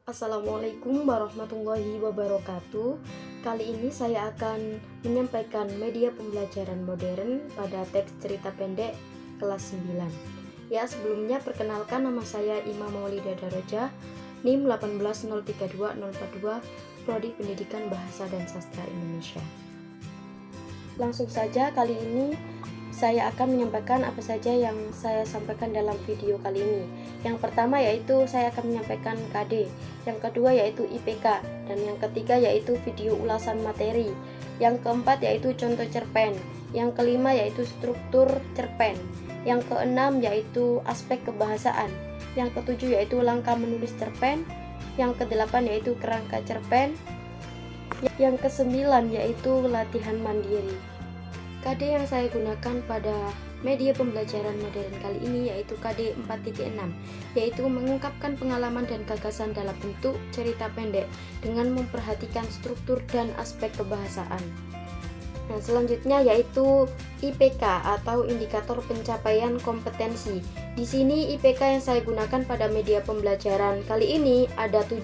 Assalamualaikum warahmatullahi wabarakatuh. Kali ini saya akan menyampaikan media pembelajaran modern pada teks cerita pendek kelas 9. Ya, sebelumnya perkenalkan, nama saya Imam Maulida Daraja, NIM 180320442, Prodi Pendidikan Bahasa dan Sastra Indonesia. Langsung saja, kali ini saya akan menyampaikan apa saja yang saya sampaikan dalam video kali ini. Yang pertama yaitu saya akan menyampaikan KD, yang kedua yaitu IPK, dan yang ketiga yaitu video ulasan materi, yang keempat yaitu contoh cerpen, yang kelima yaitu struktur cerpen, yang keenam yaitu aspek kebahasaan, yang ketujuh yaitu langkah menulis cerpen, yang kedelapan yaitu kerangka cerpen, yang kesembilan yaitu latihan mandiri. KD yang saya gunakan pada media pembelajaran modern kali ini yaitu KD 4.6, yaitu mengungkapkan pengalaman dan gagasan dalam bentuk cerita pendek dengan memperhatikan struktur dan aspek kebahasaan. Nah, selanjutnya yaitu IPK atau indikator pencapaian kompetensi. Di sini IPK yang saya gunakan pada media pembelajaran kali ini ada 7.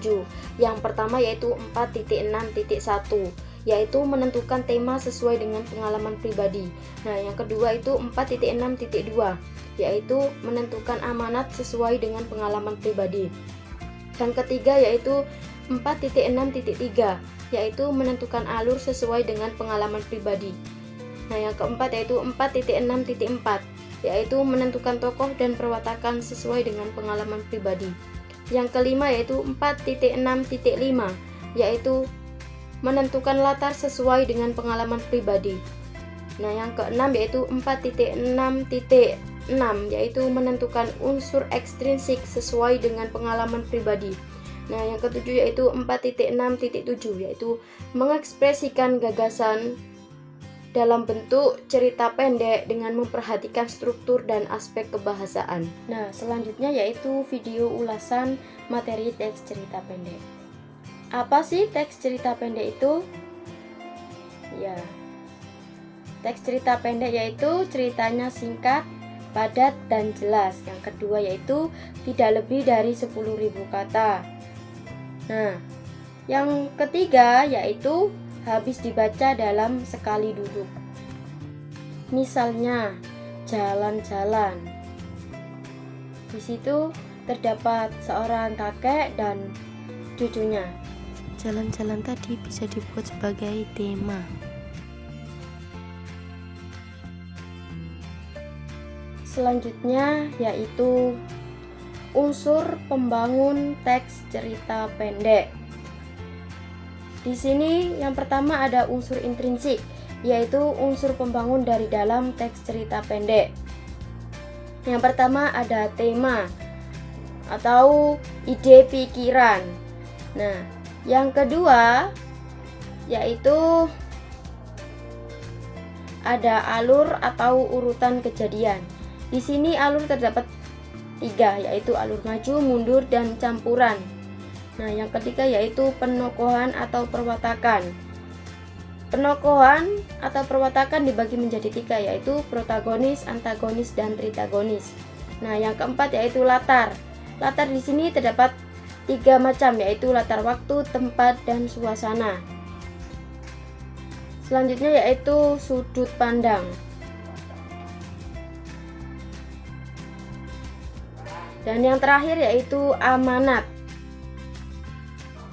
Yang pertama yaitu 4.6.1, yaitu menentukan tema sesuai dengan pengalaman pribadi. Nah, yang kedua itu 4.6.2, yaitu menentukan amanat sesuai dengan pengalaman pribadi. Yang ketiga yaitu 4.6.3, yaitu menentukan alur sesuai dengan pengalaman pribadi. Nah, yang keempat yaitu 4.6.4, yaitu menentukan tokoh dan perwatakan sesuai dengan pengalaman pribadi. Yang kelima yaitu 4.6.5, yaitu menentukan latar sesuai dengan pengalaman pribadi. Nah, yang keenam yaitu 4.6.6, yaitu menentukan unsur ekstrinsik sesuai dengan pengalaman pribadi. Nah, yang ketujuh yaitu 4.6.7, yaitu mengekspresikan gagasan dalam bentuk cerita pendek dengan memperhatikan struktur dan aspek kebahasaan. Nah, selanjutnya yaitu video ulasan materi teks cerita pendek. Apa sih teks cerita pendek itu? Ya, teks cerita pendek yaitu ceritanya singkat, padat, dan jelas. Yang kedua yaitu tidak lebih dari 10.000 kata. Nah, yang ketiga yaitu habis dibaca dalam sekali duduk. Misalnya, jalan-jalan. Di situ terdapat seorang kakek dan cucunya. Jalan-jalan tadi bisa dibuat sebagai tema. Selanjutnya yaitu unsur pembangun teks cerita pendek. Di sini yang pertama ada unsur intrinsik, yaitu unsur pembangun dari dalam teks cerita pendek. Yang pertama ada tema atau ide pikiran. Nah, yang kedua yaitu ada alur atau urutan kejadian. Di sini alur terdapat 3, yaitu alur maju, mundur, dan campuran. Nah, yang ketiga yaitu penokohan atau perwatakan. Penokohan atau perwatakan dibagi menjadi 3, yaitu protagonis, antagonis, dan tritagonis. Nah, yang keempat yaitu latar. Latar di sini terdapat 3 macam, yaitu latar waktu, tempat, dan suasana. Selanjutnya yaitu sudut pandang. Dan yang terakhir yaitu amanat.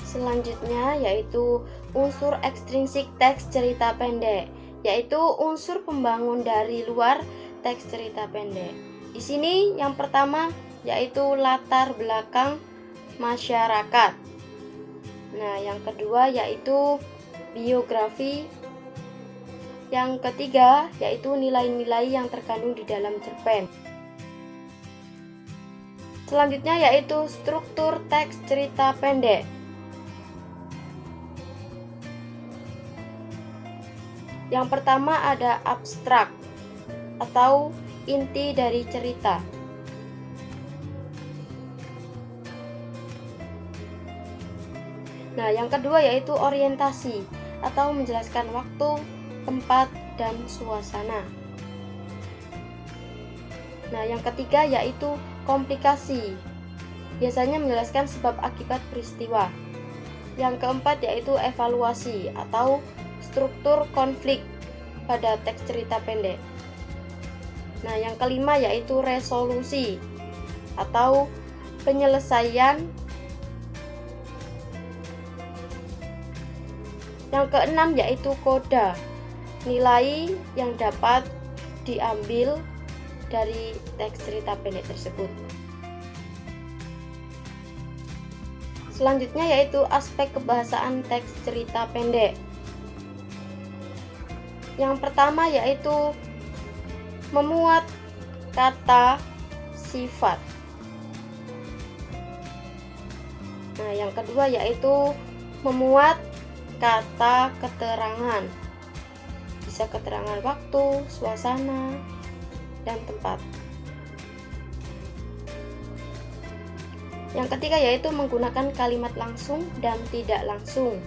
Selanjutnya yaitu unsur ekstrinsik teks cerita pendek, yaitu unsur pembangun dari luar teks cerita pendek. Di sini yang pertama yaitu latar belakang masyarakat. Nah, yang kedua yaitu biografi. Yang ketiga yaitu nilai-nilai yang terkandung di dalam cerpen. Selanjutnya yaitu struktur teks cerita pendek. Yang pertama ada abstrak atau inti dari cerita. Nah, yang kedua yaitu orientasi atau menjelaskan waktu, tempat, dan suasana. Nah, yang ketiga yaitu komplikasi. Biasanya menjelaskan sebab akibat peristiwa. Yang keempat yaitu evaluasi atau struktur konflik pada teks cerita pendek. Nah, yang kelima yaitu resolusi atau penyelesaian. Yang keenam yaitu koda, nilai yang dapat diambil dari teks cerita pendek tersebut. Selanjutnya yaitu aspek kebahasaan teks cerita pendek. Yang pertama yaitu memuat kata sifat. Nah, yang kedua yaitu memuat kata keterangan. Bisa keterangan waktu, suasana, dan tempat. Yang ketiga yaitu menggunakan kalimat langsung dan tidak langsung.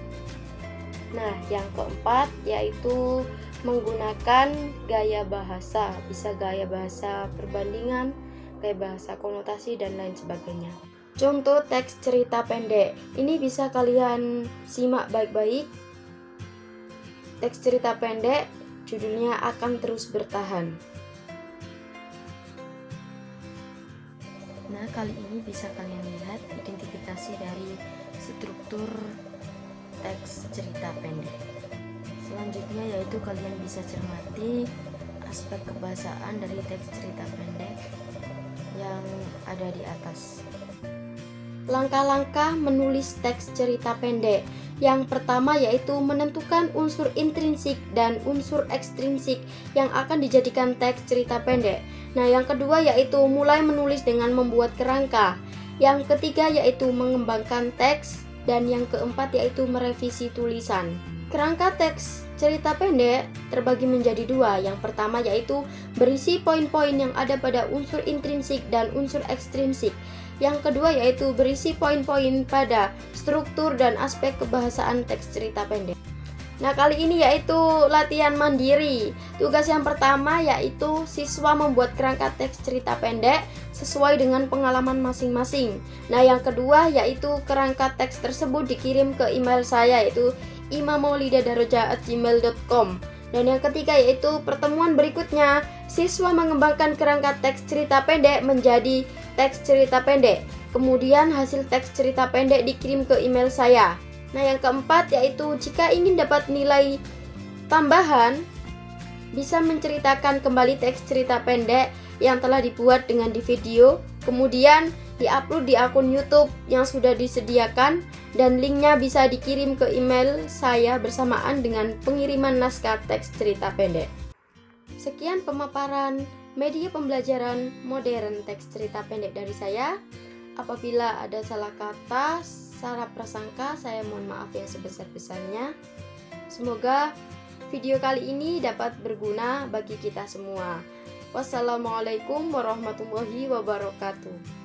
Nah, yang keempat yaitu menggunakan gaya bahasa. Bisa gaya bahasa perbandingan, gaya bahasa konotasi, dan lain sebagainya. Contoh teks cerita pendek. Ini bisa kalian simak baik-baik. Teks cerita pendek judulnya Akan Terus Bertahan. Nah, kali ini bisa kalian lihat identifikasi dari struktur teks cerita pendek. Selanjutnya yaitu kalian bisa cermati aspek kebahasaan dari teks cerita pendek yang ada di atas. Langkah-langkah menulis teks cerita pendek. Yang pertama yaitu menentukan unsur intrinsik dan unsur ekstrinsik yang akan dijadikan teks cerita pendek. Nah, yang kedua yaitu mulai menulis dengan membuat kerangka. Yang ketiga yaitu mengembangkan teks, dan yang keempat yaitu merevisi tulisan. Kerangka teks cerita pendek terbagi menjadi dua. Yang pertama yaitu berisi poin-poin yang ada pada unsur intrinsik dan unsur ekstrinsik. Yang kedua yaitu berisi poin-poin pada struktur dan aspek kebahasaan teks cerita pendek. Nah, kali ini yaitu latihan mandiri. Tugas yang pertama yaitu siswa membuat kerangka teks cerita pendek sesuai dengan pengalaman masing-masing. Nah, yang kedua yaitu kerangka teks tersebut dikirim ke email saya yaitu imamaulidadarroja@gmail.com. Dan yang ketiga yaitu pertemuan berikutnya siswa mengembangkan kerangka teks cerita pendek menjadi teks cerita pendek. Kemudian hasil teks cerita pendek dikirim ke email saya. Nah, yang keempat yaitu jika ingin dapat nilai tambahan, bisa menceritakan kembali teks cerita pendek yang telah dibuat dengan di video, kemudian diupload di akun YouTube yang sudah disediakan, dan linknya bisa dikirim ke email saya bersamaan dengan pengiriman naskah teks cerita pendek. Sekian pemaparan media pembelajaran modern teks cerita pendek dari saya. Apabila ada salah kata, salah prasangka, saya mohon maaf yang sebesar-besarnya. Semoga video kali ini dapat berguna bagi kita semua. Wassalamualaikum warahmatullahi wabarakatuh.